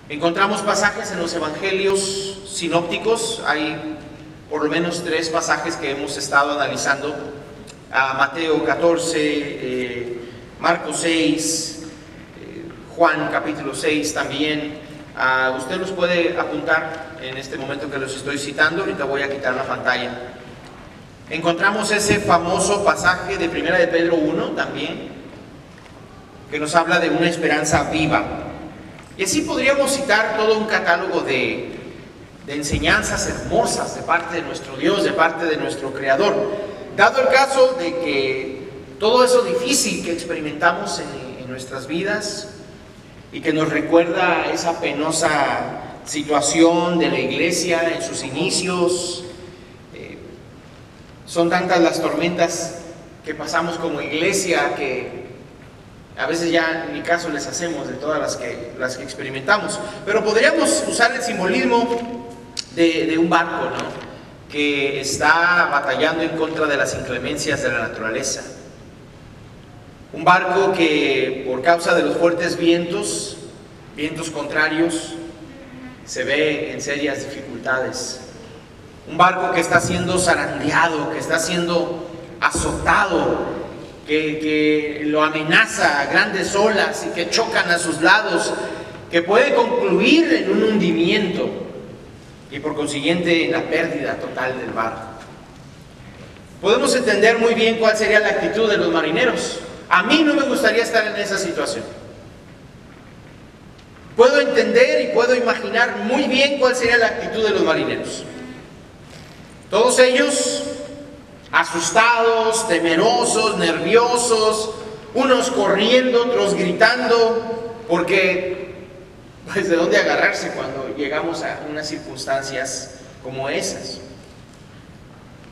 Encontramos pasajes en los evangelios sinópticos. Hay por lo menos 3 pasajes que hemos estado analizando: Mateo 14, Marcos 6, Juan capítulo 6 también. Usted los puede apuntar en este momento que los estoy citando. Ahorita voy a quitar la pantalla. Encontramos ese famoso pasaje de 1 de Pedro 1 también, que nos habla de una esperanza viva. Y así podríamos citar todo un catálogo de enseñanzas hermosas de parte de nuestro Dios, de parte de nuestro Creador. Dado el caso de que todo eso difícil que experimentamos en nuestras vidas y que nos recuerda esa penosa situación de la iglesia en sus inicios, son tantas las tormentas que pasamos como iglesia que a veces ya ni caso les hacemos de todas las que experimentamos. Pero podríamos usar el simbolismo de un barco, ¿no?, que está batallando en contra de las inclemencias de la naturaleza. Un barco que por causa de los fuertes vientos contrarios, se ve en serias dificultades. Un barco que está siendo zarandeado, que está siendo azotado, que lo amenaza a grandes olas y que chocan a sus lados, que puede concluir en un hundimiento y por consiguiente en la pérdida total del barco. Podemos entender muy bien cuál sería la actitud de los marineros. A mí no me gustaría estar en esa situación. Puedo entender y puedo imaginar muy bien cuál sería la actitud de los marineros. Todos ellos asustados, temerosos, nerviosos, unos corriendo, otros gritando, porque pues de dónde agarrarse cuando llegamos a unas circunstancias como esas.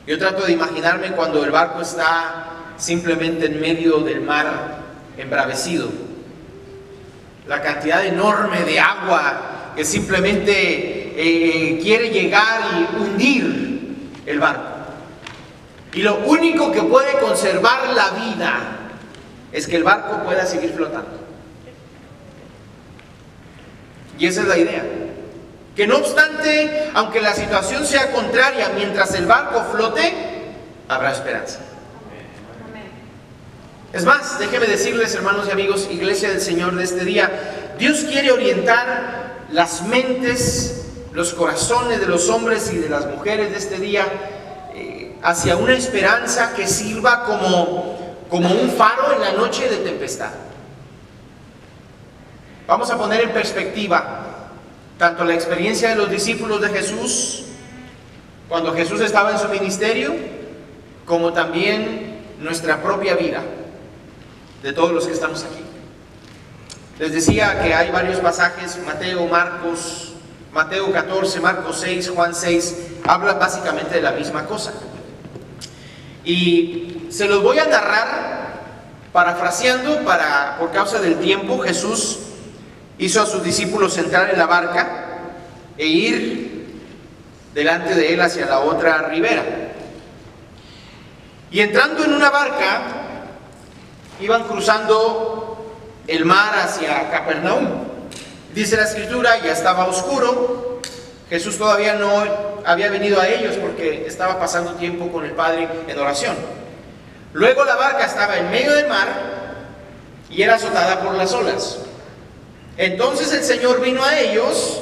Yo trato de imaginarme cuando el barco está simplemente en medio del mar embravecido, la cantidad enorme de agua que simplemente quiere llegar y hundir el barco. Y lo único que puede conservar la vida es que el barco pueda seguir flotando. Y esa es la idea. Que no obstante, aunque la situación sea contraria, mientras el barco flote, habrá esperanza. Es más, déjenme decirles, hermanos y amigos, iglesia del Señor de este día, Dios quiere orientar las mentes, los corazones de los hombres y de las mujeres de este día hacia una esperanza que sirva como un faro en la noche de tempestad. Vamos a poner en perspectiva tanto la experiencia de los discípulos de Jesús cuando Jesús estaba en su ministerio, como también nuestra propia vida de todos los que estamos aquí. Les decía que hay varios pasajes: Mateo 14, Marcos 6, Juan 6, hablan básicamente de la misma cosa. Y se los voy a narrar parafraseando por causa del tiempo. Jesús hizo a sus discípulos entrar en la barca e ir delante de él hacia la otra ribera. Y entrando en una barca, iban cruzando el mar hacia Capernaum. Dice la escritura, ya estaba oscuro. Jesús todavía no había venido a ellos porque estaba pasando tiempo con el Padre en oración. Luego la barca estaba en medio del mar y era azotada por las olas. Entonces el Señor vino a ellos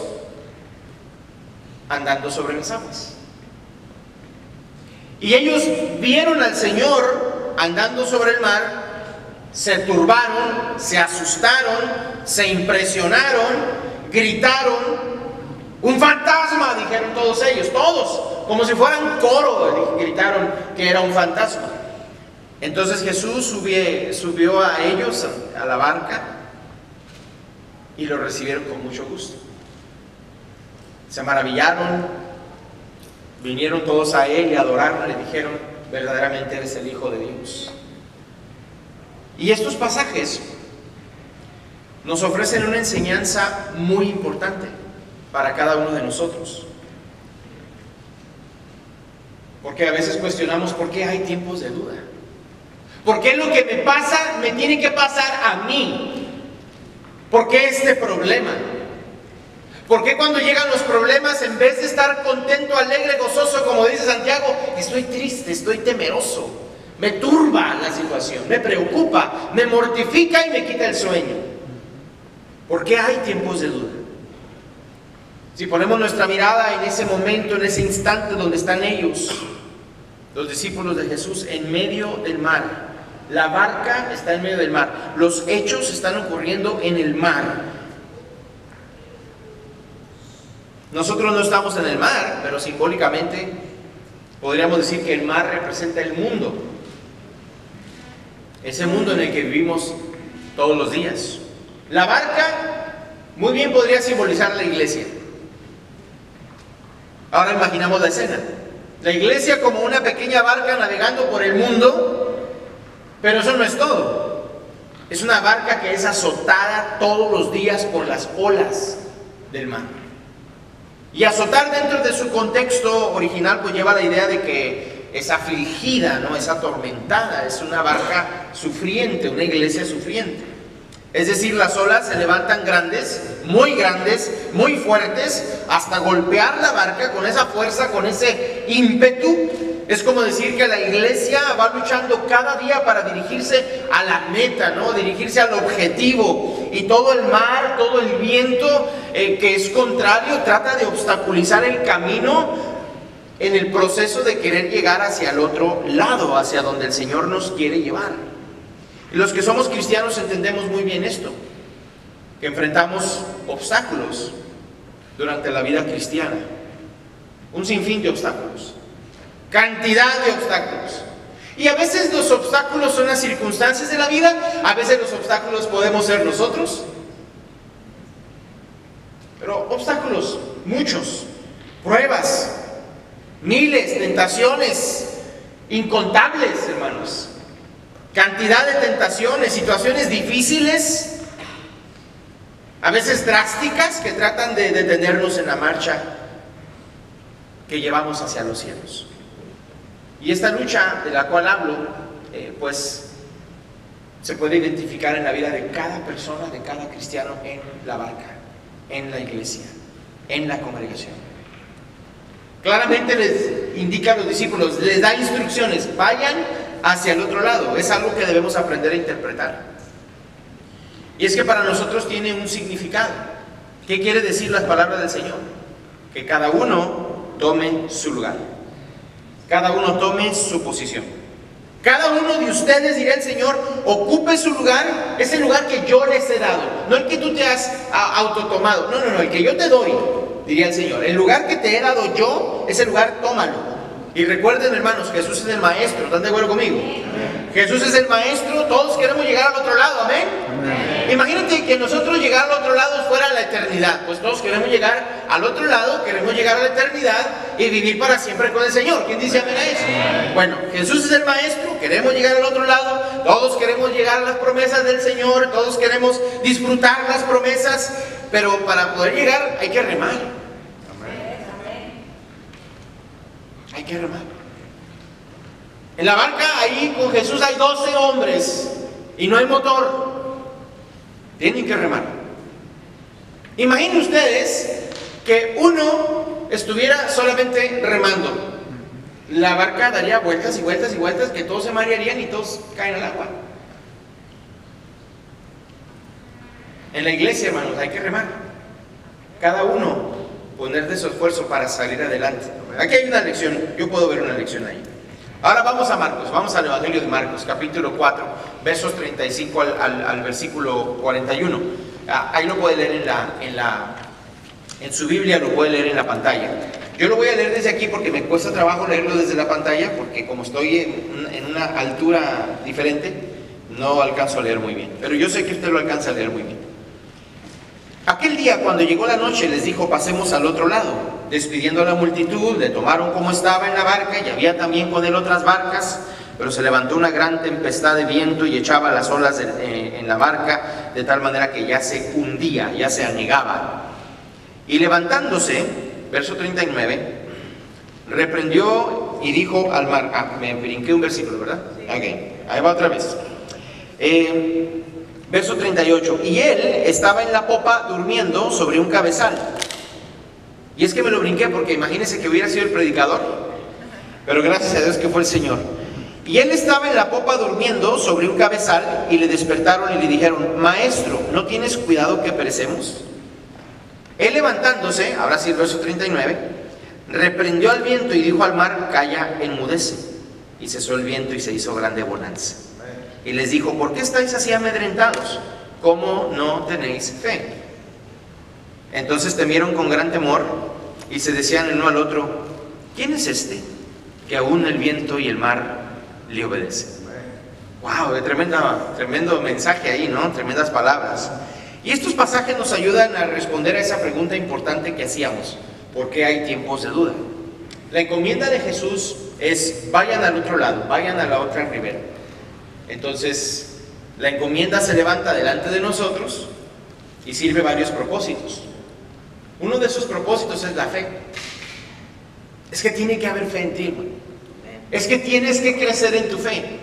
andando sobre las aguas. Y ellos vieron al Señor andando sobre el mar, se turbaron, se asustaron, se impresionaron, gritaron: ¡un fantasma!, dijeron todos ellos, todos, como si fueran coro, gritaron que era un fantasma. Entonces Jesús subió a ellos a la barca y lo recibieron con mucho gusto. Se maravillaron, vinieron todos a él y adoraron, le dijeron: verdaderamente eres el Hijo de Dios. Y estos pasajes nos ofrecen una enseñanza muy importante para cada uno de nosotros. Porque a veces cuestionamos por qué hay tiempos de duda. ¿Por qué lo que me pasa me tiene que pasar a mí? ¿Por qué este problema? ¿Por qué cuando llegan los problemas, en vez de estar contento, alegre, gozoso, como dice Santiago, estoy triste, estoy temeroso? Me turba la situación, me preocupa, me mortifica y me quita el sueño. ¿Por qué hay tiempos de duda? Si ponemos nuestra mirada en ese momento, en ese instante donde están ellos, los discípulos de Jesús, en medio del mar, la barca está en medio del mar, los hechos están ocurriendo en el mar. Nosotros no estamos en el mar, pero simbólicamente podríamos decir que el mar representa el mundo, ese mundo en el que vivimos todos los días. La barca muy bien podría simbolizar la iglesia. Ahora imaginamos la escena, la iglesia como una pequeña barca navegando por el mundo, pero eso no es todo. Es una barca que es azotada todos los días por las olas del mar. Y azotar dentro de su contexto original pues lleva la idea de que es afligida, ¿no? Es atormentada, es una barca sufriente, una iglesia sufriente. Es decir, las olas se levantan grandes, muy fuertes, hasta golpear la barca con esa fuerza, con ese ímpetu. Es como decir que la iglesia va luchando cada día para dirigirse a la meta, ¿no? Dirigirse al objetivo. Y todo el mar, todo el viento que es contrario, trata de obstaculizar el camino en el proceso de querer llegar hacia el otro lado, hacia donde el Señor nos quiere llevar. Y los que somos cristianos entendemos muy bien esto, que enfrentamos obstáculos durante la vida cristiana, un sinfín de obstáculos, cantidad de obstáculos. Y a veces los obstáculos son las circunstancias de la vida, a veces los obstáculos podemos ser nosotros, pero obstáculos, muchos, pruebas, miles, tentaciones, incontables, hermanos. Cantidad de tentaciones, situaciones difíciles, a veces drásticas, que tratan de detenernos en la marcha que llevamos hacia los cielos. Y esta lucha de la cual hablo, pues se puede identificar en la vida de cada persona, de cada cristiano en la barca, en la iglesia, en la congregación. Claramente les indica a los discípulos, les da instrucciones, vayan hacia el otro lado. Es algo que debemos aprender a interpretar. Y es que para nosotros tiene un significado. ¿Qué quiere decir las palabras del Señor? Que cada uno tome su lugar. Cada uno tome su posición. Cada uno de ustedes, dirá el Señor, ocupe su lugar, ese lugar que yo les he dado. No el que tú te has autotomado. No, el que yo te doy, diría el Señor. El lugar que te he dado yo, ese lugar tómalo. Y recuerden, hermanos, Jesús es el maestro. ¿Están de acuerdo conmigo? Amén. Jesús es el maestro. Todos queremos llegar al otro lado. ¿Amén? Amén. Imagínate que nosotros llegar al otro lado fuera la eternidad. Pues todos queremos llegar al otro lado, queremos llegar a la eternidad y vivir para siempre con el Señor. ¿Quién dice amén a eso? Amén. Bueno, Jesús es el maestro. Queremos llegar al otro lado. Todos queremos llegar a las promesas del Señor. Todos queremos disfrutar las promesas. Pero para poder llegar hay que remar. Hay que remar. En la barca, ahí con Jesús hay 12 hombres y no hay motor. Tienen que remar. Imaginen ustedes que uno estuviera solamente remando. La barca daría vueltas y vueltas y vueltas, que todos se marearían y todos caen al agua. En la iglesia, hermanos, hay que remar. Cada uno poner de su esfuerzo para salir adelante. Aquí hay una lección, yo puedo ver una lección ahí. Ahora vamos a Marcos, vamos al Evangelio de Marcos, capítulo 4, versos 35 al versículo 41. Ahí lo puede leer en su Biblia, lo puede leer en la pantalla. Yo lo voy a leer desde aquí porque me cuesta trabajo leerlo desde la pantalla, porque como estoy en una altura diferente, no alcanzo a leer muy bien. Pero yo sé que usted lo alcanza a leer muy bien. Aquel día, cuando llegó la noche, les dijo, pasemos al otro lado. Despidiendo a la multitud, le tomaron como estaba en la barca, y había también con él otras barcas, pero se levantó una gran tempestad de viento y echaba las olas en la barca, de tal manera que ya se hundía, ya se anegaba. Y levantándose, verso 39, reprendió y dijo al mar, me brinqué un versículo, ¿verdad? Okay. Ahí va otra vez. Verso 38, y él estaba en la popa durmiendo sobre un cabezal, Y es que me lo brinqué porque imagínense que hubiera sido el predicador, pero gracias a Dios que fue el Señor. Y él estaba en la popa durmiendo sobre un cabezal, y le despertaron y le dijeron: Maestro, ¿no tienes cuidado que perecemos? Él, levantándose, ahora sí el verso 39, reprendió al viento y dijo al mar: Calla, enmudece. Y cesó el viento y se hizo grande bonanza. Y les dijo: ¿Por qué estáis así amedrentados? ¿Cómo no tenéis fe? Entonces temieron con gran temor y se decían el uno al otro: ¿Quién es este que aún el viento y el mar le obedecen? ¡Wow! Tremendo mensaje ahí, ¿no? Tremendas palabras. Y estos pasajes nos ayudan a responder a esa pregunta importante que hacíamos: ¿por qué hay tiempos de duda? La encomienda de Jesús es: vayan al otro lado, vayan a la otra ribera. Entonces, la encomienda se levanta delante de nosotros y sirve varios propósitos. Uno de esos propósitos es la fe. Es que tiene que haber fe en ti, hermano. Es que tienes que crecer en tu fe.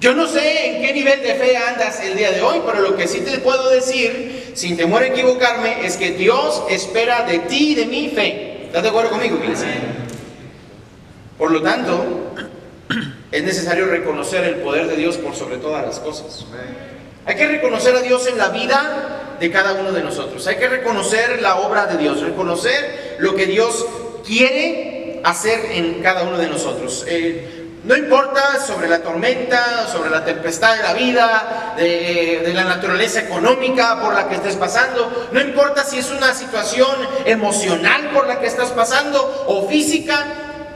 Yo no sé en qué nivel de fe andas el día de hoy, pero lo que sí te puedo decir, sin temor a equivocarme, es que Dios espera de ti y de mí fe. ¿Estás de acuerdo conmigo, iglesia? Por lo tanto, es necesario reconocer el poder de Dios por sobre todas las cosas. Hay que reconocer a Dios en la vida de cada uno de nosotros. Hay que reconocer la obra de Dios, reconocer lo que Dios quiere hacer en cada uno de nosotros. No importa sobre la tormenta, sobre la tempestad de la vida, de la naturaleza económica por la que estés pasando, no importa si es una situación emocional por la que estás pasando o física,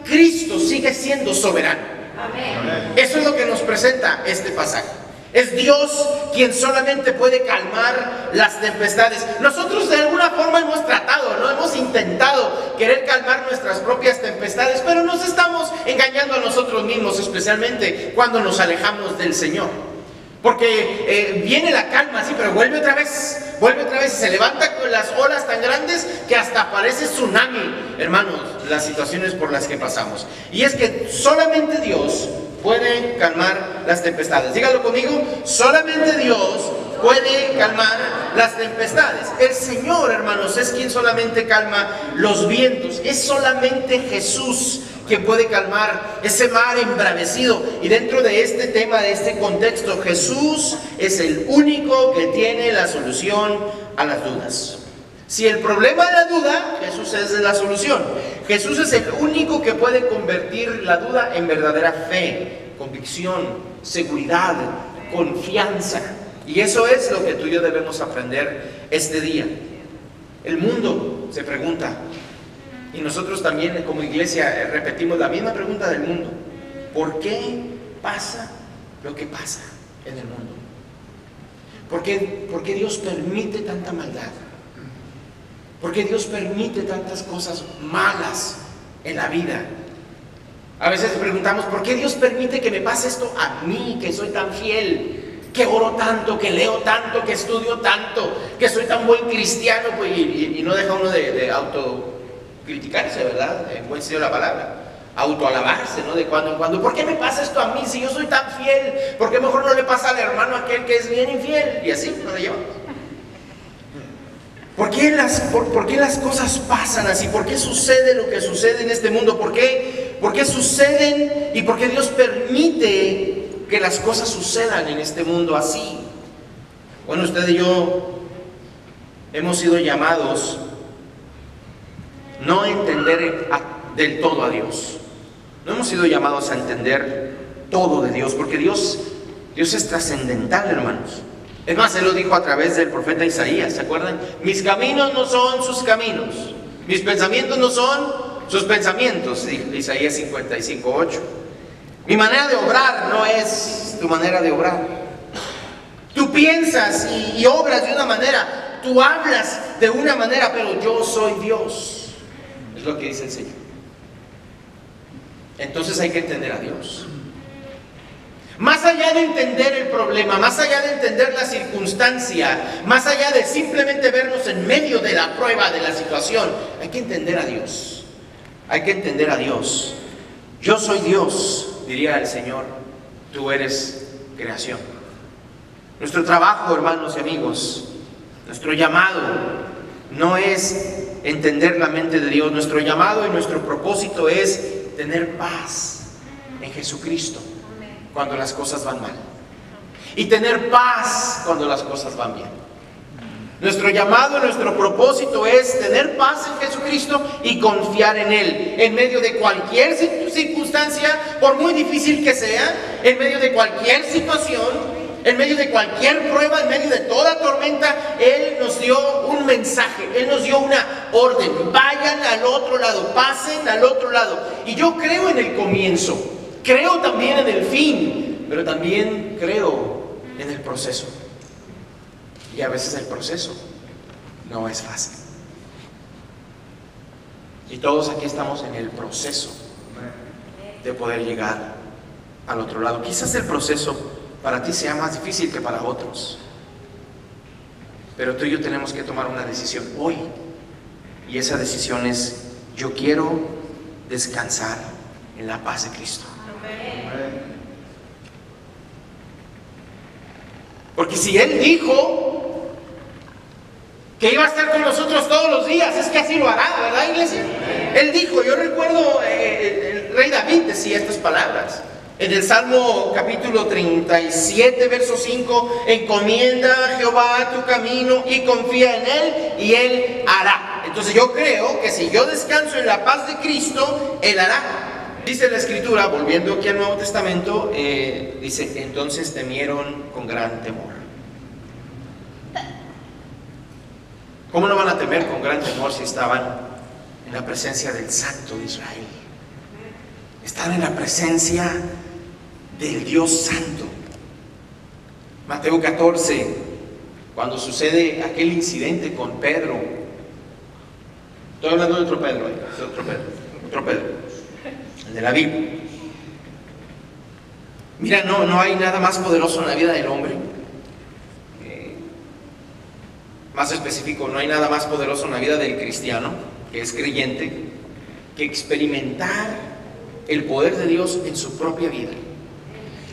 Cristo sigue siendo soberano. Amén. Eso es lo que nos presenta este pasaje. Es Dios quien solamente puede calmar las tempestades. Nosotros de alguna forma hemos tratado, ¿no? Hemos intentado querer calmar nuestras propias tempestades, pero nos estamos engañando a nosotros mismos, especialmente cuando nos alejamos del Señor. Porque viene la calma, sí, pero vuelve otra vez y se levanta con las olas tan grandes que hasta parece tsunami, hermanos, las situaciones por las que pasamos. Y es que solamente Dios puede calmar las tempestades. Dígalo conmigo: solamente Dios puede calmar las tempestades. El Señor, hermanos, es quien solamente calma los vientos. Es solamente Jesús quien puede calmar ese mar embravecido. Y dentro de este tema, de este contexto, Jesús es el único que tiene la solución a las dudas. Si el problema es la duda, Jesús es la solución. Jesús es el único que puede convertir la duda en verdadera fe, convicción, seguridad, confianza. Y eso es lo que tú y yo debemos aprender este día. El mundo se pregunta, y nosotros también como iglesia repetimos la misma pregunta del mundo: ¿por qué pasa lo que pasa en el mundo? ¿Por qué Dios permite tanta maldad? ¿Por qué Dios permite tantas cosas malas en la vida? A veces preguntamos: ¿por qué Dios permite que me pase esto a mí, que soy tan fiel, que oro tanto, que leo tanto, que estudio tanto, que soy tan buen cristiano? Pues, y no deja uno de autocriticarse, ¿verdad? En buen sentido de la palabra. Autoalabarse, ¿no? De cuando en cuando. ¿Por qué me pasa esto a mí si yo soy tan fiel? ¿Por qué mejor no le pasa al hermano aquel que es bien infiel? Y así nos llevamos. ¿Por qué las cosas pasan así? ¿Por qué sucede lo que sucede en este mundo? ¿Por qué suceden y por qué Dios permite que las cosas sucedan en este mundo así? Bueno, usted y yo hemos sido llamados no a entender del todo a Dios. No hemos sido llamados a entender todo de Dios, porque Dios es trascendental, hermanos. Es más, Él lo dijo a través del profeta Isaías, ¿se acuerdan? Mis caminos no son sus caminos, mis pensamientos no son sus pensamientos, dijo Isaías 55:8. Mi manera de obrar no es tu manera de obrar. Tú piensas y obras de una manera, tú hablas de una manera, pero yo soy Dios. Es lo que dice el Señor. Entonces hay que entender a Dios. Más allá de entender el problema, más allá de entender la circunstancia, más allá de simplemente vernos en medio de la prueba, de la situación, hay que entender a Dios. Hay que entender a Dios. Yo soy Dios, diría el Señor, tú eres creación. Nuestro trabajo, hermanos y amigos, nuestro llamado no es entender la mente de Dios. Nuestro llamado y nuestro propósito es tener paz en Jesucristo cuando las cosas van mal, y tener paz cuando las cosas van bien. Nuestro llamado y nuestro propósito es tener paz en Jesucristo y confiar en Él en medio de cualquier circunstancia, por muy difícil que sea, en medio de cualquier situación, en medio de cualquier prueba, en medio de toda tormenta. Él nos dio un mensaje, Él nos dio una orden: vayan al otro lado, pasen al otro lado. Y yo creo en el comienzo, creo también en el fin, pero también creo en el proceso. Y a veces el proceso no es fácil. Y todos aquí estamos en el proceso de poder llegar al otro lado. Quizás el proceso para ti sea más difícil que para otros, pero tú y yo tenemos que tomar una decisión hoy. Y esa decisión es: yo quiero descansar en la paz de Cristo. Porque si Él dijo que iba a estar con nosotros todos los días, es que así lo hará, ¿verdad, iglesia? Él dijo, yo recuerdo, el rey David decía estas palabras en el Salmo capítulo 37, verso 5: encomienda a Jehová tu camino y confía en Él, y Él hará. Entonces yo creo que si yo descanso en la paz de Cristo, Él hará. Dice la Escritura, volviendo aquí al Nuevo Testamento, dice: entonces temieron con gran temor. ¿Cómo no van a temer con gran temor si estaban en la presencia del Santo de Israel? Están en la presencia del Dios Santo. Mateo 14, cuando sucede aquel incidente con Pedro. Estoy hablando de otro Pedro, otro Pedro, el de la Biblia. Mira, no hay nada más poderoso en la vida del hombre. Más específico, no hay nada más poderoso en la vida del cristiano, que es creyente, que experimentar el poder de Dios en su propia vida.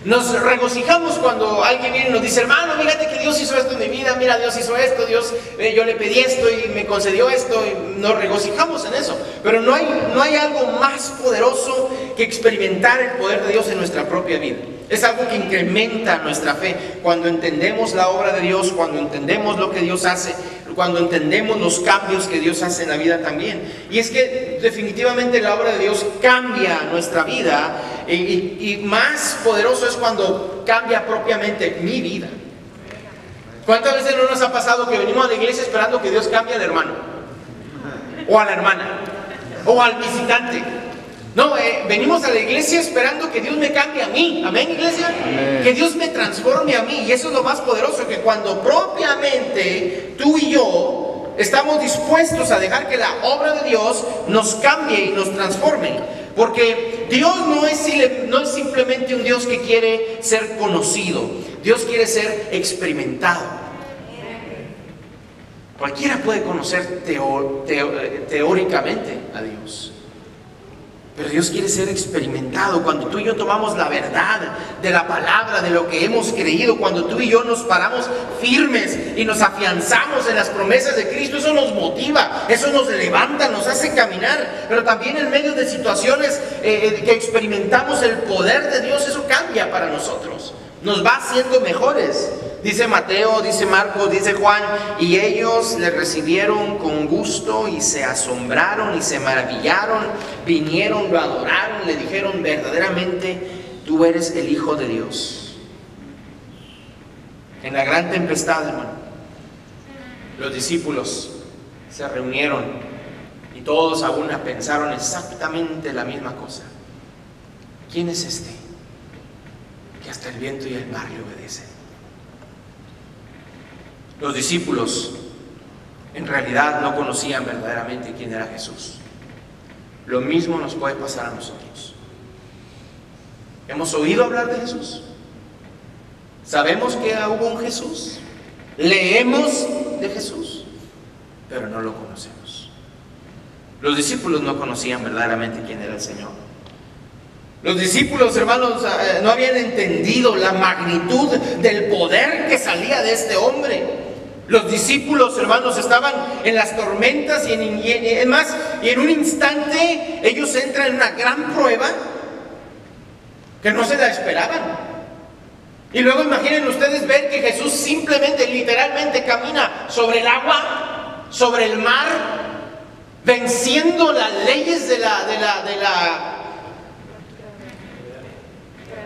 Nos regocijamos cuando alguien viene y nos dice: hermano, fíjate que Dios hizo esto en mi vida, mira, Dios hizo esto, Dios, yo le pedí esto y me concedió esto, y nos regocijamos en eso. Pero no hay algo más poderoso que experimentar el poder de Dios en nuestra propia vida. Es algo que incrementa nuestra fe cuando entendemos la obra de Dios, cuando entendemos lo que Dios hace, cuando entendemos los cambios que Dios hace en la vida también. Y es que definitivamente la obra de Dios cambia nuestra vida, y más poderoso es cuando cambia propiamente mi vida. ¿Cuántas veces no nos ha pasado que venimos a la iglesia esperando que Dios cambie al hermano, o a la hermana, o al visitante? No, venimos a la iglesia esperando que Dios me cambie a mí. ¿Amén, iglesia? Amén. Que Dios me transforme a mí. Y eso es lo más poderoso, que cuando propiamente tú y yo estamos dispuestos a dejar que la obra de Dios nos cambie y nos transforme. Porque Dios no es simplemente un Dios que quiere ser conocido. Dios quiere ser experimentado. Cualquiera puede conocer teóricamente a Dios, pero Dios quiere ser experimentado. Cuando tú y yo tomamos la verdad de la palabra, de lo que hemos creído, cuando tú y yo nos paramos firmes y nos afianzamos en las promesas de Cristo, eso nos motiva, eso nos levanta, nos hace caminar. Pero también en medio de situaciones que experimentamos el poder de Dios, eso cambia para nosotros, nos va haciendo mejores. Dice Mateo, dice Marcos, dice Juan: y ellos le recibieron con gusto y se asombraron y se maravillaron, vinieron, lo adoraron, le dijeron: verdaderamente tú eres el Hijo de Dios. En la gran tempestad, hermano, los discípulos se reunieron y todos a una pensaron exactamente la misma cosa: ¿quién es este que hasta el viento y el mar le obedecen? Los discípulos en realidad no conocían verdaderamente quién era Jesús. Lo mismo nos puede pasar a nosotros. ¿Hemos oído hablar de Jesús? ¿Sabemos que hubo un Jesús? ¿Leemos de Jesús? Pero no lo conocemos. Los discípulos no conocían verdaderamente quién era el Señor. Los discípulos, hermanos, no habían entendido la magnitud del poder que salía de este hombre. Los discípulos, hermanos, estaban en las tormentas y en un instante ellos entran en una gran prueba que no se la esperaban. Y luego imaginen ustedes ver que Jesús simplemente, literalmente camina sobre el agua, sobre el mar, venciendo las leyes de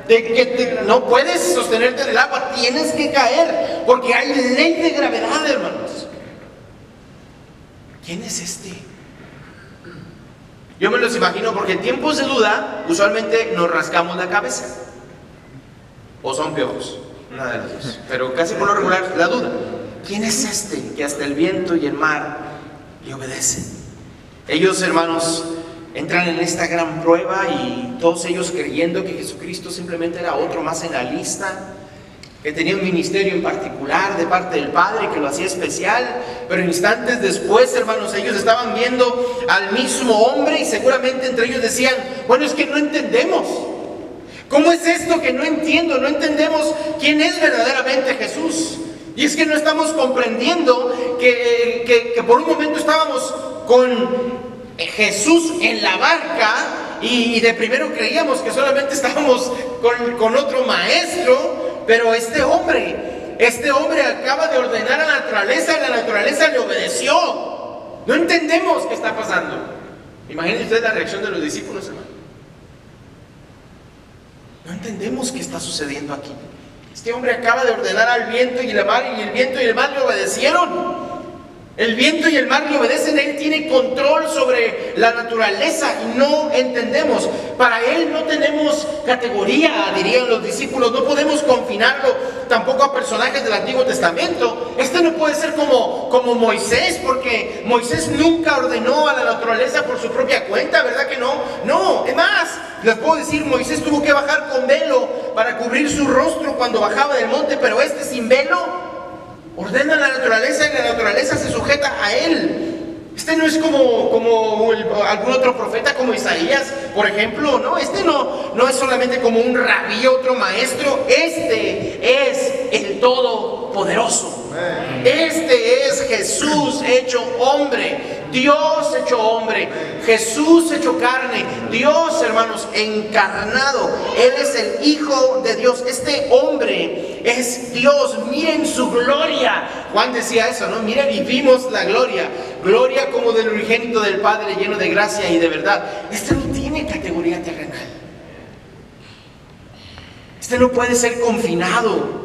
que no puedes sostenerte en el agua, tienes que caer, porque hay ley de gravedad, hermanos. ¿Quién es este? Yo me los imagino porque en tiempos de duda, usualmente nos rascamos la cabeza. O son piojos, una de las dos. Pero casi por lo regular, la duda. ¿Quién es este que hasta el viento y el mar le obedecen? Ellos, hermanos, entran en esta gran prueba y todos ellos creyendo que Jesucristo simplemente era otro más en la lista, que tenía un ministerio en particular de parte del Padre que lo hacía especial. Pero instantes después, hermanos, ellos estaban viendo al mismo hombre y seguramente entre ellos decían: bueno, es que no entendemos. ¿Cómo es esto que no entiendo? No entendemos quién es verdaderamente Jesús. Y es que no estamos comprendiendo que por un momento estábamos con Jesús en la barca y de primero creíamos que solamente estábamos con otro maestro, pero este hombre acaba de ordenar a la naturaleza y la naturaleza le obedeció. No entendemos qué está pasando. Imaginen ustedes la reacción de los discípulos, hermano. No entendemos qué está sucediendo aquí. Este hombre acaba de ordenar al viento y el mar, y el viento y el mar le obedecieron. El viento y el mar le obedecen. Él tiene control sobre la naturaleza y no entendemos. Para Él no tenemos categoría, dirían los discípulos. No podemos confinarlo tampoco a personajes del Antiguo Testamento. Este no puede ser como Moisés, porque Moisés nunca ordenó a la naturaleza por su propia cuenta, ¿verdad que no? No, es más, les puedo decir, Moisés tuvo que bajar con velo para cubrir su rostro cuando bajaba del monte, pero este sin velo ordena la naturaleza y la naturaleza se sujeta a él. Este no es como algún otro profeta como Isaías, por ejemplo, ¿no? Este no es solamente como un rabí, otro maestro. Este es el Todopoderoso. Este es Jesús hecho hombre, Dios hecho hombre, Jesús hecho carne, Dios, hermanos, encarnado. Él es el Hijo de Dios. Este hombre es Dios. Miren su gloria. Juan decía eso, ¿no? Miren y vimos la gloria. Gloria como del unigénito del Padre, lleno de gracia y de verdad. Este no tiene categoría terrenal. Este no puede ser confinado.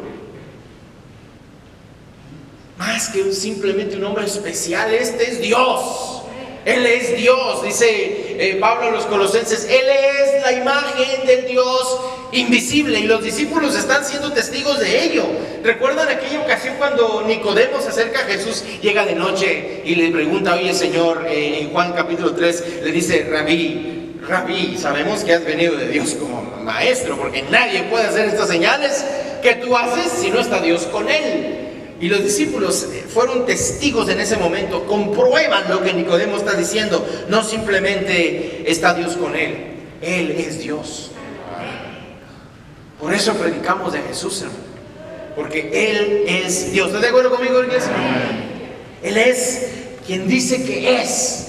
Más que simplemente un hombre especial, este es Dios. Él es Dios, dice Pablo a los Colosenses. Él es la imagen del Dios invisible. Y los discípulos están siendo testigos de ello. ¿Recuerdan aquella ocasión cuando Nicodemo se acerca a Jesús? Llega de noche y le pregunta: oye, Señor, en Juan capítulo 3 le dice: Rabí, sabemos que has venido de Dios como maestro, porque nadie puede hacer estas señales que tú haces si no está Dios con él. Y los discípulos fueron testigos en ese momento, comprueban lo que Nicodemo está diciendo. No simplemente está Dios con él, Él es Dios. Por eso predicamos de Jesús, hermano, porque Él es Dios. ¿Estás de acuerdo conmigo, iglesia? Él es quien dice que es.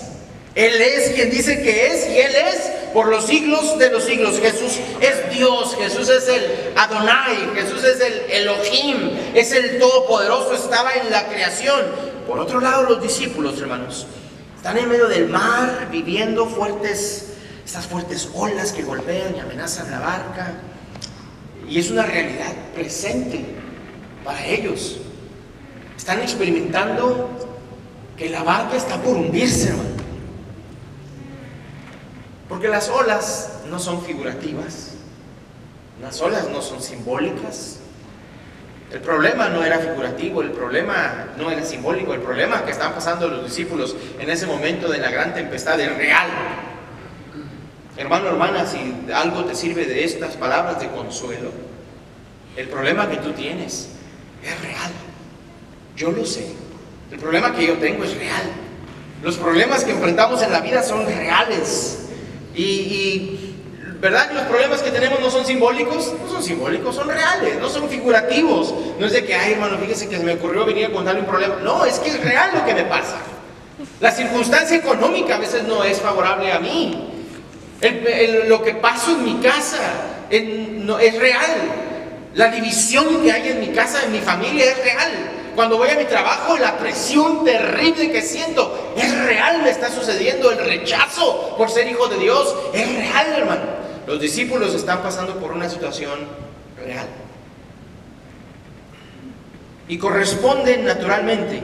Él es quien dice que es, y Él es por los siglos de los siglos. Jesús es Dios, Jesús es el Adonai, Jesús es el Elohim, es el Todopoderoso, estaba en la creación. Por otro lado, los discípulos, hermanos, están en medio del mar, viviendo estas fuertes olas que golpean y amenazan la barca. Y es una realidad presente para ellos. Están experimentando que la barca está por hundirse, hermano. Porque las olas no son figurativas, las olas no son simbólicas. El problema no era figurativo, el problema no era simbólico, el problema que estaban pasando los discípulos en ese momento de la gran tempestad es real. Hermano, hermana, si algo te sirve de estas palabras de consuelo, el problema que tú tienes es real. Yo lo sé. El problema que yo tengo es real. Los problemas que enfrentamos en la vida son reales. Y ¿Verdad que los problemas que tenemos no son simbólicos? No son simbólicos, son reales, no son figurativos. No es de que, ay hermano, fíjese que se me ocurrió venir a contarle un problema. No, es que es real lo que me pasa. La circunstancia económica a veces no es favorable a mí. Lo que paso en mi casa es real. La división que hay en mi casa, en mi familia, es real. Cuando voy a mi trabajo, la presión terrible que siento es real, me está sucediendo. El rechazo por ser hijo de Dios es real, hermano. Los discípulos están pasando por una situación real. Y corresponde naturalmente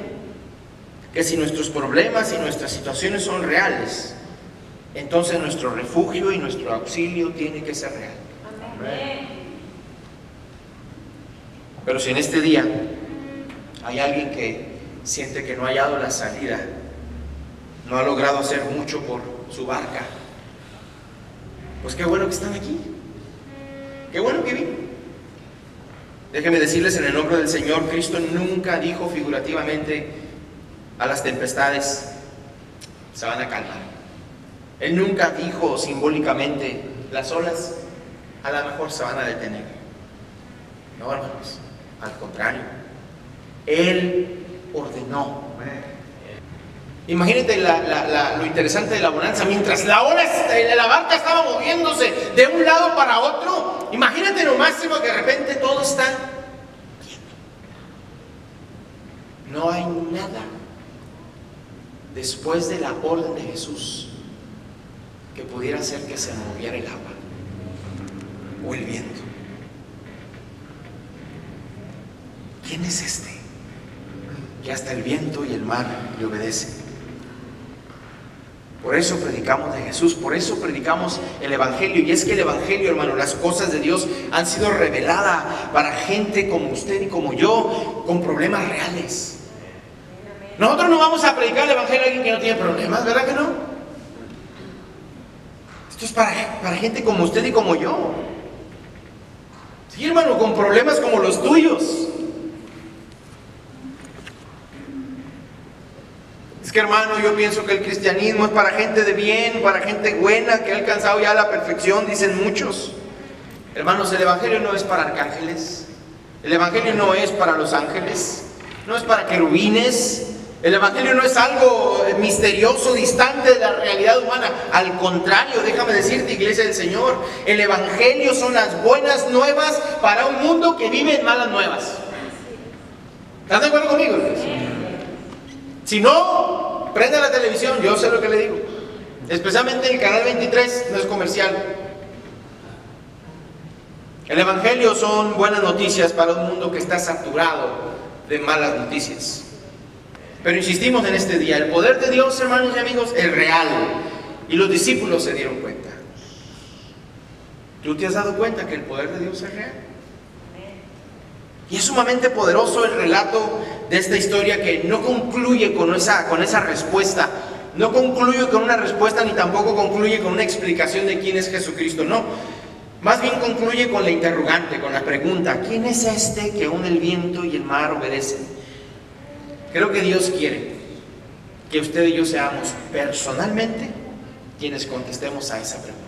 que si nuestros problemas y nuestras situaciones son reales, entonces nuestro refugio y nuestro auxilio tiene que ser real. Amén. Pero si en este día hay alguien que siente que no ha hallado la salida, no ha logrado hacer mucho por su barca, pues qué bueno que están aquí. Qué bueno que viven. Déjenme decirles en el nombre del Señor, Cristo nunca dijo figurativamente a las tempestades, se van a calmar. Él nunca dijo simbólicamente, las olas a lo mejor se van a detener. No, hermanos, al contrario. Él ordenó. Imagínate lo interesante de la bonanza. Mientras la barca estaba moviéndose de un lado para otro, imagínate lo máximo que de repente todo está quieto. No hay nada después de la orden de Jesús que pudiera hacer que se moviera el agua o el viento. ¿Quién es este que hasta el viento y el mar le obedecen? Por eso predicamos de Jesús, por eso predicamos el Evangelio. Y es que el Evangelio, hermano, las cosas de Dios han sido reveladas para gente como usted y como yo, con problemas reales. Nosotros no vamos a predicar el Evangelio a alguien que no tiene problemas, ¿verdad que no? Esto es para gente como usted y como yo. Sí, hermano, con problemas como los tuyos. Es que, hermano, yo pienso que el cristianismo es para gente de bien, para gente buena, que ha alcanzado ya la perfección, dicen muchos. Hermanos, el Evangelio no es para arcángeles, el Evangelio no es para los ángeles, no es para querubines. El Evangelio no es algo misterioso, distante de la realidad humana. Al contrario, déjame decirte, iglesia del Señor, el Evangelio son las buenas nuevas para un mundo que vive en malas nuevas. ¿Estás de acuerdo conmigo? Si no, prenda la televisión, yo sé lo que le digo. Especialmente el canal 23, no es comercial. El Evangelio son buenas noticias para un mundo que está saturado de malas noticias. Pero insistimos en este día, el poder de Dios, hermanos y amigos, es real. Y los discípulos se dieron cuenta. ¿Tú te has dado cuenta que el poder de Dios es real? Y es sumamente poderoso el relato de esta historia, que no concluye con esa respuesta. No concluye con una respuesta, ni tampoco concluye con una explicación de quién es Jesucristo, no. Más bien concluye con la interrogante, con la pregunta: ¿quién es este que aún el viento y el mar obedecen? Creo que Dios quiere que usted y yo seamos personalmente quienes contestemos a esa pregunta.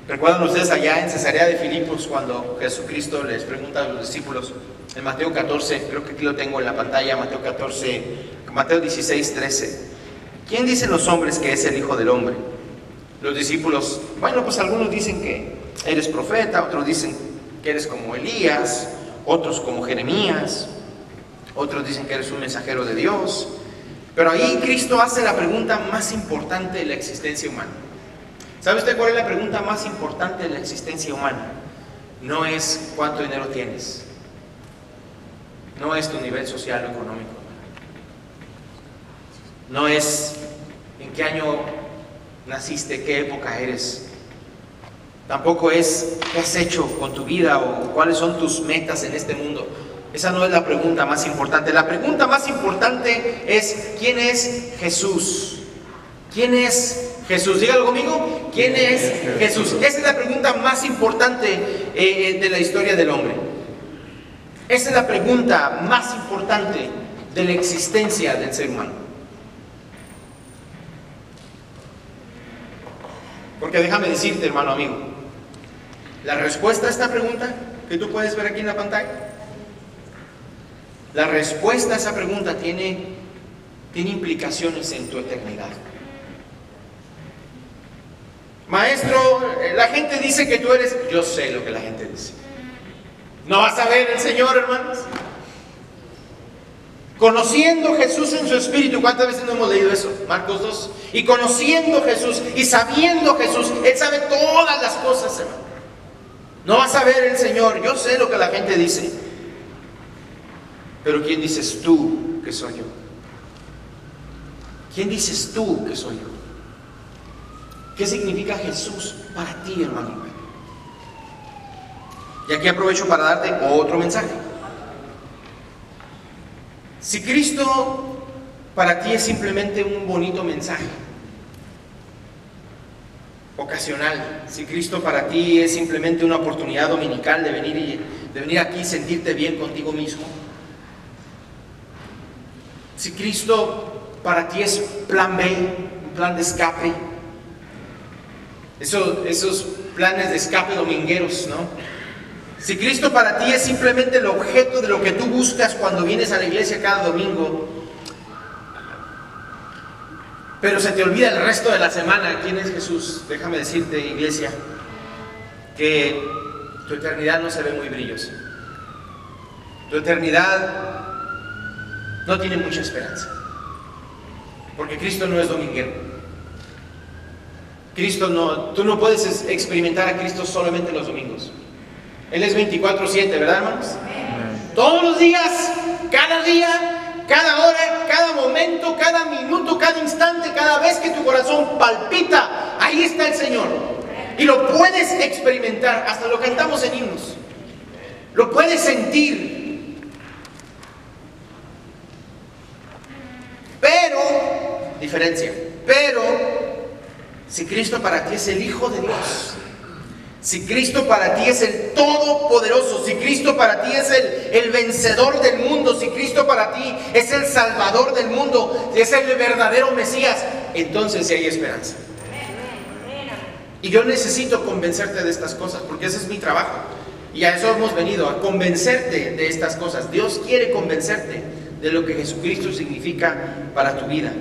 ¿Recuerdan ustedes allá en Cesarea de Filipos cuando Jesucristo les pregunta a los discípulos en Mateo 14, creo que aquí lo tengo en la pantalla, Mateo 16, 13. ¿Quién dicen los hombres que es el Hijo del Hombre? Los discípulos, bueno, pues algunos dicen que eres profeta, otros dicen que eres como Elías, otros como Jeremías, otros dicen que eres un mensajero de Dios. Pero ahí Cristo hace la pregunta más importante de la existencia humana. ¿Sabe usted cuál es la pregunta más importante de la existencia humana? No es cuánto dinero tienes, no es tu nivel social o económico, no es en qué año naciste, qué época eres, tampoco es qué has hecho con tu vida o cuáles son tus metas en este mundo. Esa no es la pregunta más importante. La pregunta más importante es: ¿quién es Jesús? ¿Quién es Jesús? Dígalo conmigo. ¿Quién es Jesús? Esa es la pregunta más importante de la historia del hombre. Esa es la pregunta más importante de la existencia del ser humano. Porque déjame decirte, hermano amigo, la respuesta a esta pregunta que tú puedes ver aquí en la pantalla, la respuesta a esa pregunta tiene implicaciones en tu eternidad. Maestro, la gente dice que tú eres... Yo sé lo que la gente dice. ¿No vas a ver el Señor, hermanos? Conociendo Jesús en su espíritu. ¿Cuántas veces no hemos leído eso? Marcos 2. Y conociendo Jesús y sabiendo Jesús, Él sabe todas las cosas, hermano. No vas a ver el Señor. Yo sé lo que la gente dice. Pero ¿quién dices tú que soy yo? ¿Quién dices tú que soy yo? ¿Qué significa Jesús para ti, hermano? Y aquí aprovecho para darte otro mensaje. Si Cristo para ti es simplemente un bonito mensaje ocasional, si Cristo para ti es simplemente una oportunidad dominical de venir aquí y sentirte bien contigo mismo, si Cristo para ti es plan B, un plan de escape, esos planes de escape domingueros, ¿no? Si Cristo para ti es simplemente el objeto de lo que tú buscas cuando vienes a la iglesia cada domingo, pero se te olvida el resto de la semana quién es Jesús, déjame decirte, iglesia, que tu eternidad no se ve muy brillosa. Tu eternidad no tiene mucha esperanza, porque Cristo no es dominguero. Tú no puedes experimentar a Cristo solamente los domingos. Él es 24/7, ¿verdad, hermanos? Todos los días, cada día, cada hora, cada momento, cada minuto, cada instante, cada vez que tu corazón palpita, ahí está el Señor. Y lo puedes experimentar, hasta lo cantamos en himnos. Lo puedes sentir. Pero, diferencia, si Cristo para ti es el Hijo de Dios, si Cristo para ti es el Todopoderoso, si Cristo para ti es el vencedor del mundo, si Cristo para ti es el Salvador del mundo, es el verdadero Mesías, entonces sí hay esperanza. Y yo necesito convencerte de estas cosas, porque ese es mi trabajo. Y a eso hemos venido, a convencerte de estas cosas. Dios quiere convencerte de lo que Jesucristo significa para tu vida.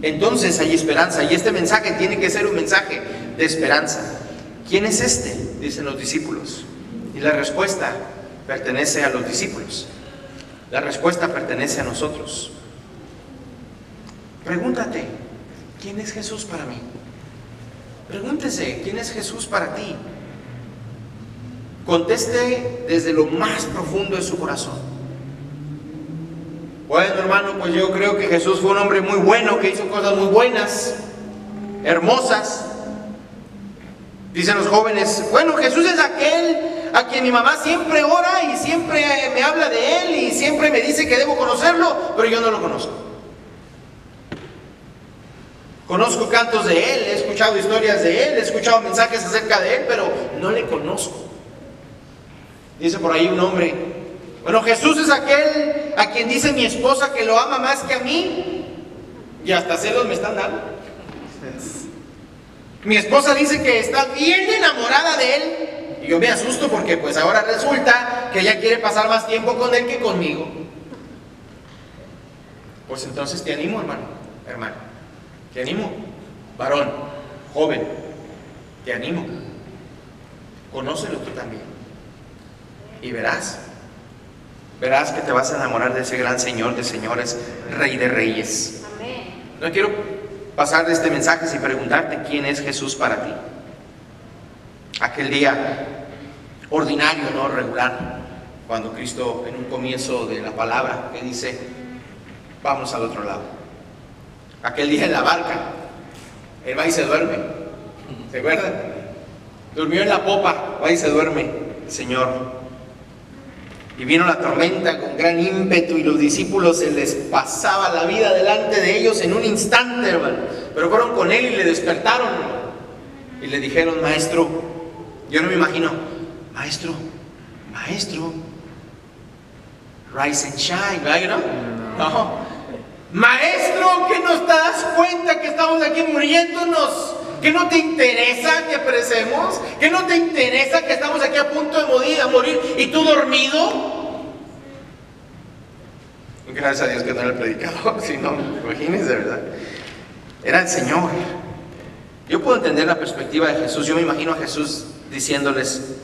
Entonces hay esperanza, y este mensaje tiene que ser un mensaje de esperanza. ¿Quién es este?, dicen los discípulos. Y la respuesta pertenece a los discípulos. La respuesta pertenece a nosotros. Pregúntate, ¿quién es Jesús para mí? Pregúntese, ¿quién es Jesús para ti? Conteste desde lo más profundo de su corazón. Bueno, hermano, pues yo creo que Jesús fue un hombre muy bueno, que hizo cosas muy buenas, hermosas. Dicen los jóvenes, bueno, Jesús es aquel a quien mi mamá siempre ora y siempre me habla de él y siempre me dice que debo conocerlo, pero yo no lo conozco. Conozco cantos de él, he escuchado historias de él, he escuchado mensajes acerca de él, pero no le conozco. Dice por ahí un hombre, bueno, Jesús es aquel a quien dice mi esposa que lo ama más que a mí, y hasta celos me están dando. Mi esposa dice que está bien enamorada de él, y yo me asusto porque pues ahora resulta que ella quiere pasar más tiempo con él que conmigo. Pues entonces te animo, hermano, te animo, varón, joven, te animo, conócelo tú también, y verás que te vas a enamorar de ese gran Señor de señores, Rey de reyes. Amén. No quiero pasar de este mensaje sin preguntarte quién es Jesús para ti. Aquel día ordinario, no regular, cuando Cristo en un comienzo de la palabra que dice, vamos al otro lado. Aquel día en la barca, Él va y se duerme. ¿Se acuerdan? Durmió en la popa, va y se duerme el Señor. Y vino la tormenta con gran ímpetu y los discípulos se les pasaba la vida delante de ellos en un instante, hermano. Pero fueron con él y le despertaron, hermano. Y le dijeron, maestro, yo no me imagino, maestro, rise and shine, ¿verdad? No. Maestro, ¿que no te das cuenta que estamos aquí muriéndonos? ¿Que no te interesa que perecemos? ¿Que no te interesa que estamos aquí a punto de morir y tú dormido? Gracias a Dios que no era el predicador, si no, imagínense, ¿verdad? Era el Señor. Yo puedo entender la perspectiva de Jesús. Yo me imagino a Jesús diciéndoles: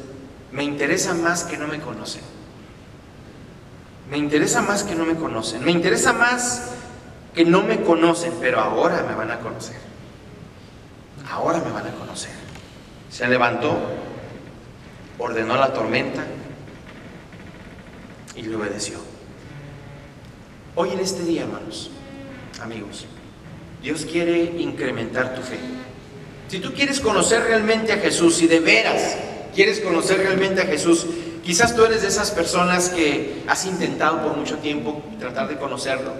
me interesa más que no me conocen. Me interesa más que no me conocen. Me interesa más que no me conocen, pero ahora me van a conocer. Ahora me van a conocer. Se levantó, ordenó la tormenta y le obedeció. Hoy en este día, hermanos, amigos, Dios quiere incrementar tu fe. Si tú quieres conocer realmente a Jesús, si de veras quieres conocer realmente a Jesús, quizás tú eres de esas personas que has intentado por mucho tiempo tratar de conocerlo,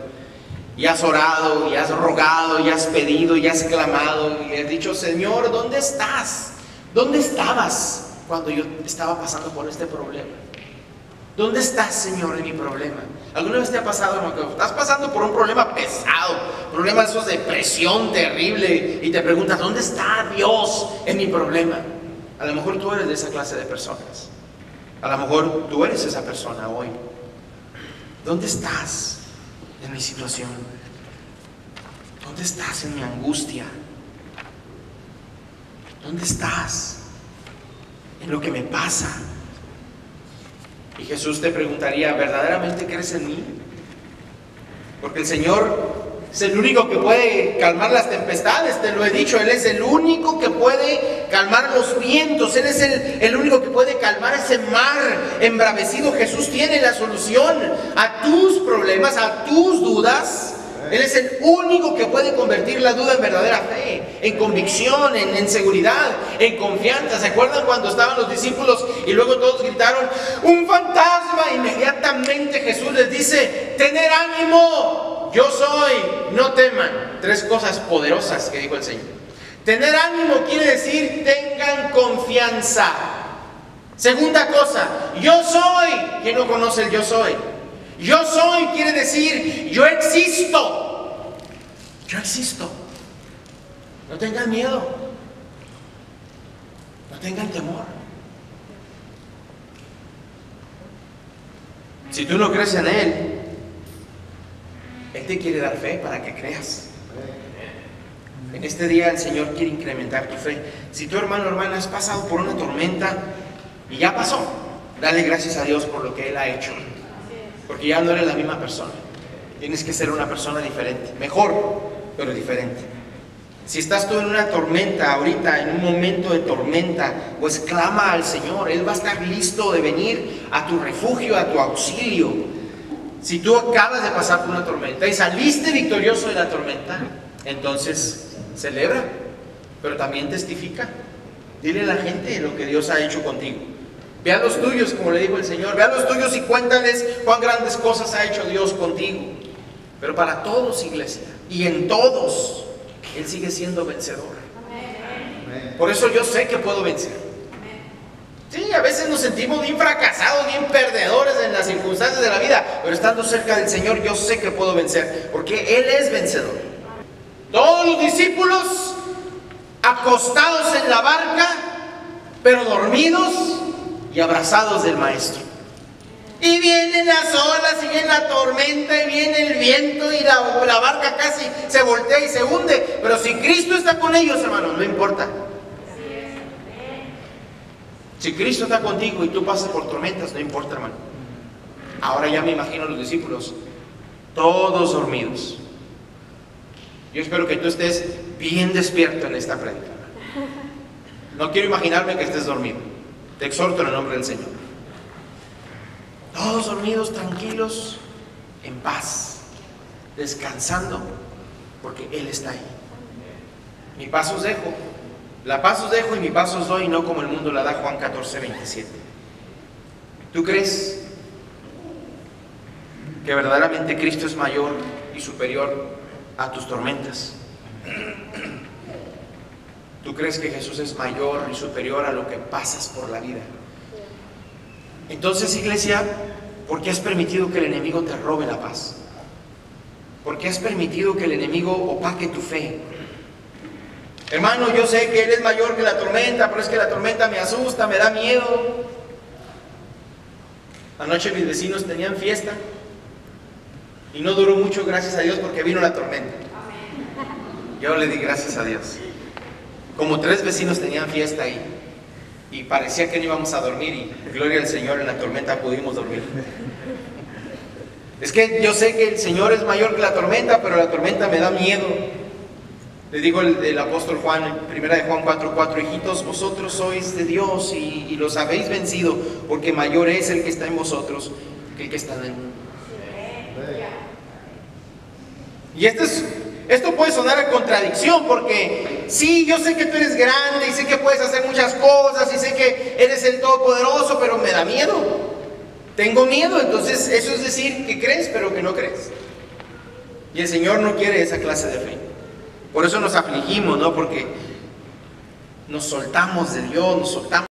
y has orado, y has rogado, y has pedido, y has clamado, y has dicho: Señor, ¿dónde estás? ¿Dónde estabas cuando yo estaba pasando por este problema? ¿Dónde estás, Señor, en mi problema? ¿Alguna vez te ha pasado, hermano, que estás pasando por un problema pesado, problema de esos de presión terrible, y te preguntas: ¿dónde está Dios en mi problema? A lo mejor tú eres de esa clase de personas. A lo mejor tú eres esa persona hoy. ¿Dónde estás en mi situación? ¿Dónde estás en mi angustia? ¿Dónde estás en lo que me pasa? Y Jesús te preguntaría: ¿verdaderamente crees en mí? Porque el Señor es el único que puede calmar las tempestades, te lo he dicho. Él es el único que puede calmar los vientos. Él es el único que puede calmar ese mar embravecido. Jesús tiene la solución a tus problemas, a tus dudas. Él es el único que puede convertir la duda en verdadera fe, en convicción, en seguridad, en confianza. ¿Se acuerdan cuando estaban los discípulos y luego todos gritaron: ¡un fantasma! Inmediatamente Jesús les dice: ¡tener ánimo! Yo soy, no teman. Tres cosas poderosas que dijo el Señor. Tener ánimo quiere decir: tengan confianza. Segunda cosa: yo soy. ¿Quién no conoce el yo soy? Yo soy quiere decir: yo existo. Yo existo. No tengan miedo. No tengan temor. Si tú no crees en Él, Él te quiere dar fe para que creas. En este día el Señor quiere incrementar tu fe. Si tu hermano o hermana has pasado por una tormenta y ya pasó, dale gracias a Dios por lo que Él ha hecho. Porque ya no eres la misma persona. Tienes que ser una persona diferente. Mejor, pero diferente. Si estás tú en una tormenta ahorita, en un momento de tormenta, pues clama al Señor. Él va a estar listo de venir a tu refugio, a tu auxilio. Si tú acabas de pasar por una tormenta y saliste victorioso de la tormenta, entonces celebra, pero también testifica. Dile a la gente lo que Dios ha hecho contigo. Ve a los tuyos, como le dijo el Señor. Ve a los tuyos y cuéntales cuán grandes cosas ha hecho Dios contigo. Pero para todos, iglesia, y en todos, Él sigue siendo vencedor. Por eso yo sé que puedo vencer. Sí, a veces nos sentimos bien fracasados, bien perdedores en las circunstancias de la vida, pero estando cerca del Señor yo sé que puedo vencer, porque Él es vencedor. Todos los discípulos acostados en la barca, pero dormidos y abrazados del Maestro. Y vienen las olas, y viene la tormenta, y viene el viento, y la barca casi se voltea y se hunde. Pero si Cristo está con ellos, hermanos, no importa. Si Cristo está contigo y tú pasas por tormentas, no importa, hermano. Ahora ya me imagino a los discípulos, todos dormidos. Yo espero que tú estés bien despierto en esta prédica. No quiero imaginarme que estés dormido. Te exhorto en el nombre del Señor. Todos dormidos, tranquilos, en paz, descansando, porque Él está ahí. Mi paz os dejo. La paz os dejo y mi paz os doy, no como el mundo la da. Juan 14:27. ¿Tú crees que verdaderamente Cristo es mayor y superior a tus tormentas? ¿Tú crees que Jesús es mayor y superior a lo que pasas por la vida? Entonces, iglesia, ¿por qué has permitido que el enemigo te robe la paz? ¿Por qué has permitido que el enemigo opaque tu fe? Hermano, yo sé que Él es mayor que la tormenta, pero es que la tormenta me asusta, me da miedo. Anoche mis vecinos tenían fiesta y no duró mucho, gracias a Dios, porque vino la tormenta. Yo le di gracias a Dios. Como 3 vecinos tenían fiesta ahí y parecía que no íbamos a dormir, y gloria al Señor, en la tormenta pudimos dormir. Es que yo sé que el Señor es mayor que la tormenta, pero la tormenta me da miedo. Le digo el apóstol Juan, en 1 de Juan 4:4, hijitos, vosotros sois de Dios y los habéis vencido, porque mayor es el que está en vosotros que el que está en el mundo. Y esto puede sonar a contradicción, porque sí, yo sé que tú eres grande y sé que puedes hacer muchas cosas y sé que eres el Todopoderoso, pero me da miedo. Tengo miedo. Entonces eso es decir que crees, pero que no crees. Y el Señor no quiere esa clase de fe. Por eso nos afligimos, ¿no? Porque nos soltamos de Dios, nos soltamos